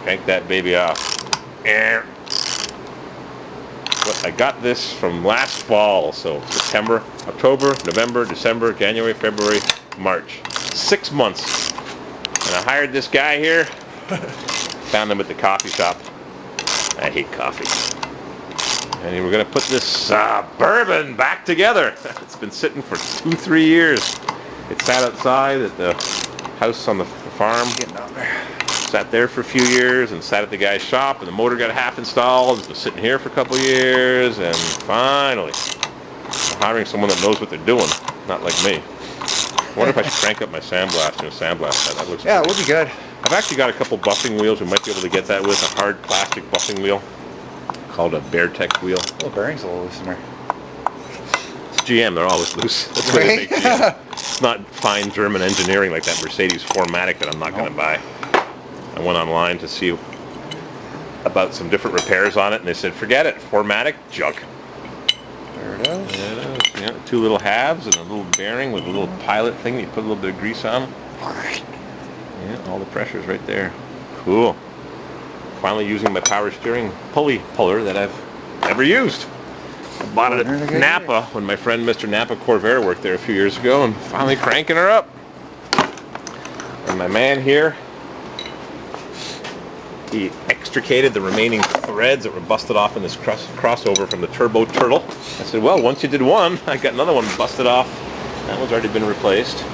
Crank that baby off. I got this from last fall, so September, October, November, December, January, February, March. 6 months. And I hired this guy here. Found him at the coffee shop. I hate coffee. And we're going to put this bourbon back together. It's been sitting for 2-3 years. It sat outside at the house on the farm. Getting out there. Sat there for a few years and sat at the guy's shop, and the motor got half installed. It's been sitting here for a couple of years, and finally I'm hiring someone that knows what they're doing, not like me. I wonder if I should crank up my sandblast and a sandblast. That looks it would be good. I've actually got a couple buffing wheels. We might be able to get that with a hard plastic buffing wheel called a Beartech wheel. Oh, the bearing's a little looser. It's GM, they're always loose. That's why they make GM. It's not fine German engineering like that Mercedes 4MATIC that I'm not going to buy. I went online to see about some different repairs on it, and they said, forget it, 4MATIC, junk. There it is. There it is. Yeah, 2 little halves and a little bearing with a little pilot thing. You put a little bit of grease on. Yeah, all the pressure's right there. Cool. Finally using my power steering pulley puller that I've never used. I bought it at Napa when my friend Mr. Napa Corvair worked there a few years ago, and finally cranking her up. And my man here, he extricated the remaining threads that were busted off in this crossover from the Turbo Turtle. I said, well, once you did one, I got another one busted off. That one's already been replaced.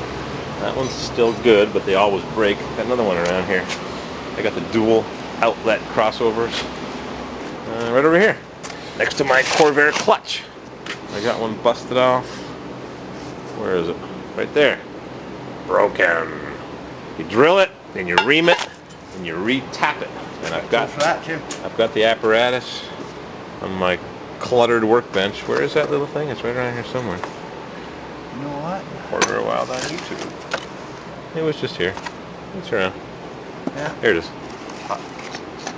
That one's still good, but they always break. Got another one around here. I got the dual outlet crossovers right over here, next to my Corvair clutch. I got one busted off. Where is it? Right there. Broken. You drill it, then you ream it, and you re-tap it. And I've got the apparatus on my cluttered workbench. Where is that little thing? It's right around here somewhere. You know what? CORVAIRWILD on YouTube. It was just here. It's around. Yeah. Here it is.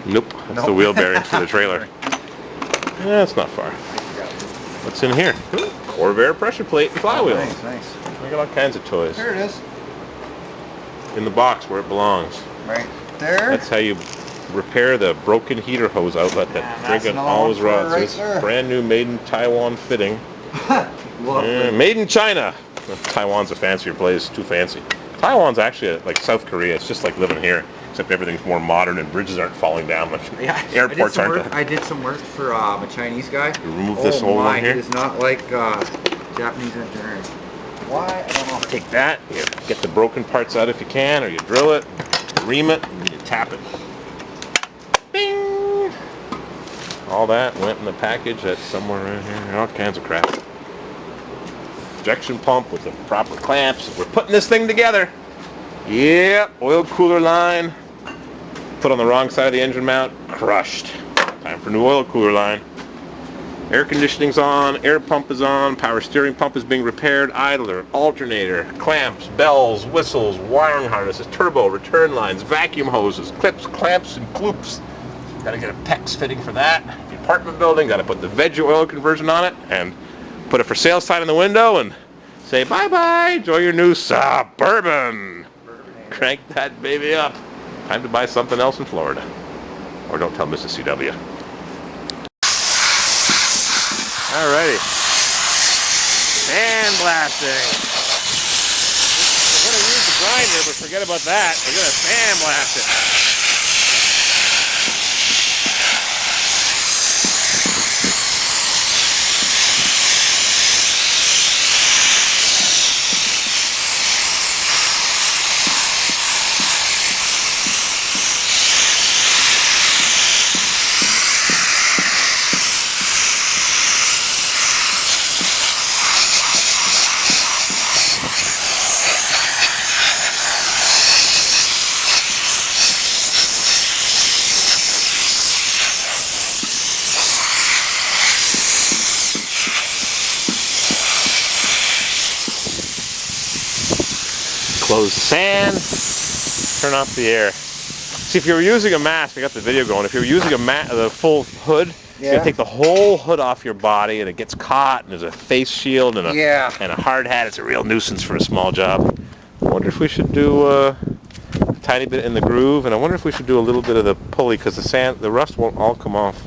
Nope. That's the wheel bearings for the trailer. Yeah, it's not far. What's in here? Corvair pressure plate and flywheel. Nice, nice. I got all kinds of toys. There it is. In the box where it belongs. Right there. That's how you repair the broken heater hose outlet that friggin' always rots. Right It's brand new, made in Taiwan fitting. Lovely. Made in China. Taiwan's a fancier place, too fancy. Taiwan's actually like South Korea. It's just like living here, except everything's more modern and bridges aren't falling down much. Yeah, Airports aren't. I did some work for a Chinese guy. You remove this whole one here? It is not like Japanese engineering. Why? I don't know. Take that, you get the broken parts out if you can, or you drill it, ream it, and you tap it. Bing! All that went in the package. That's somewhere around here. All kinds of crap. Injection pump with the proper clamps. We're putting this thing together. Yep, oil cooler line. Put on the wrong side of the engine mount. Crushed. Time for new oil cooler line. Air conditioning's on, air pump is on, power steering pump is being repaired, idler, alternator, clamps, bells, whistles, wiring harnesses, turbo, return lines, vacuum hoses, clips, clamps, and cloops. Gotta get a PEX fitting for that. The apartment building, gotta put the veg oil conversion on it, and put a for sale sign in the window, and say bye-bye, enjoy your new Suburban. Crank that baby up. Time to buy something else in Florida. Or don't tell Mrs. CW. Alrighty. Sandblasting. We're going to use the grinder, but forget about that. We're going to sandblast it. Close the fan, turn off the air. See, if you were using a mask, I got the video going, if you were using the full hood, you gotta take the whole hood off your body and it gets caught, and there's a face shield and a hard hat. It's a real nuisance for a small job. I wonder if we should do a tiny bit in the groove, and I wonder if we should do a little bit of the pulley because the rust won't all come off.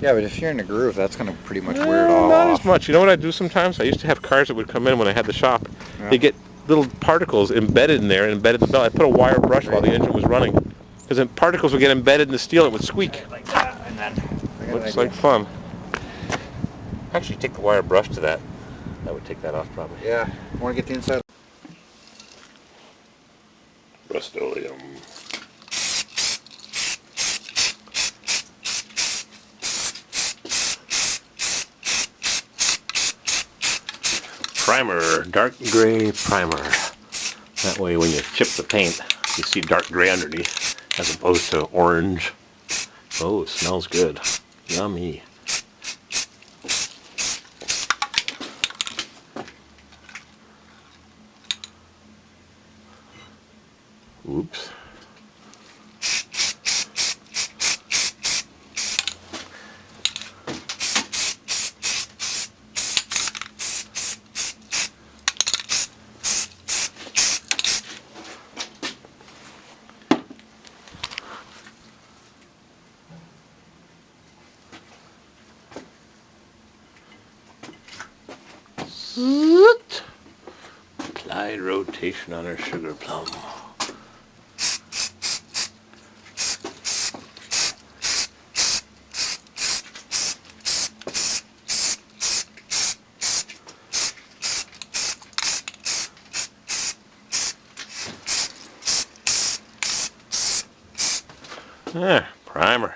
Yeah, but if you're in a groove, that's going to pretty much wear it all Not off. as much. You know what I do sometimes? I used to have cars that would come in when I had the shop. Yeah. They get little particles embedded in there and embedded in the belt. I put a wire brush while the engine was running because then particles would get embedded in the steel and it would squeak. Like that, and then Looks like fun. Actually, take the wire brush to that. That would take that off probably. Yeah, I want to get the inside. Rust-Oleum. Primer, dark gray primer. That way when you chip the paint, you see dark gray underneath as opposed to orange. Oh, it smells good. Yummy. Oops. Applied rotation on our sugar plum. There, primer.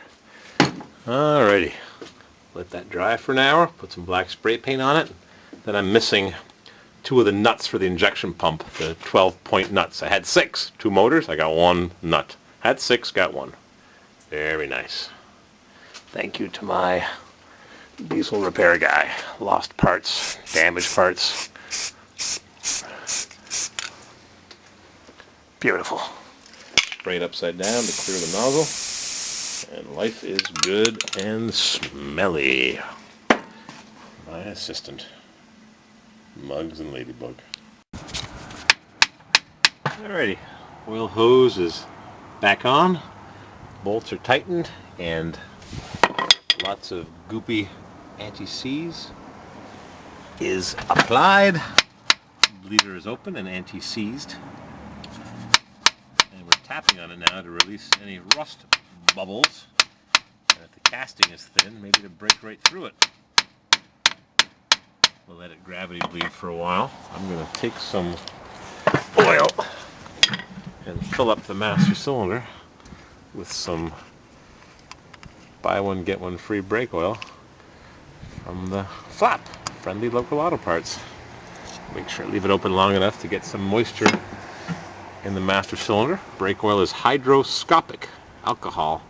Alrighty. Let that dry for an hour. Put some black spray paint on it. Then I'm missing 2 of the nuts for the injection pump, the 12-point nuts. I had 6. 2 motors, I got 1 nut. Had 6, got 1. Very nice. Thank you to my diesel repair guy. Lost parts, damaged parts. Beautiful. Spray it upside down to clear the nozzle. And life is good and smelly. My assistant. Mugs and Ladybug. Alrighty, oil hose is back on, bolts are tightened, and lots of goopy anti-seize is applied. Bleeder is open and anti-seized. And we're tapping on it now to release any rust bubbles. And if the casting is thin, maybe to break right through it. We'll let it gravity bleed for a while. I'm going to take some oil and fill up the master cylinder with some buy one get one free brake oil from the Flap, Friendly Local Auto Parts. Make sure I leave it open long enough to get some moisture in the master cylinder. Brake oil is hydroscopic alcohol,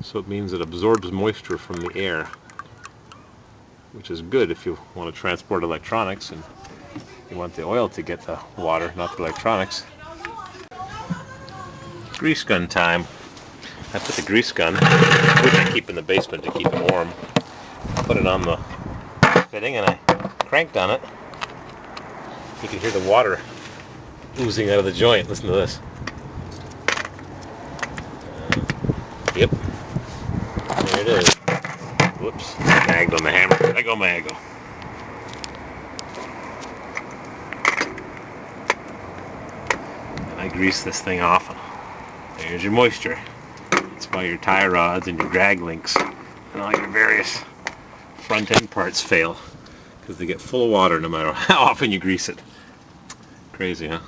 so it means it absorbs moisture from the air, which is good if you want to transport electronics and you want the oil to get the water, not the electronics. Grease gun time. I put the grease gun, which I keep in the basement to keep it warm, put it on the fitting and I cranked on it. You can hear the water oozing out of the joint. Listen to this. Yep. There it is. Whoops. Magged on the hammer. There go Maggo. And I grease this thing off. There's your moisture. That's why your tie rods and your drag links and all your various front end parts fail, because they get full of water no matter how often you grease it. Crazy, huh?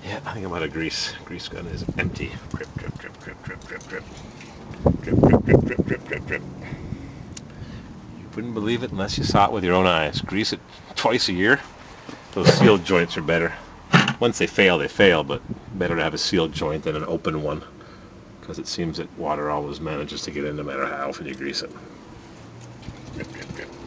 Yeah, I think I'm out of grease. Grease gun is empty. Drip, drip, drip, drip, drip, drip, drip. Drip, drip, drip, drip, drip, drip, drip. You wouldn't believe it unless you saw it with your own eyes. Grease it twice a year. Those sealed joints are better. Once they fail, but better to have a sealed joint than an open one, because it seems that water always manages to get in no matter how often you grease it.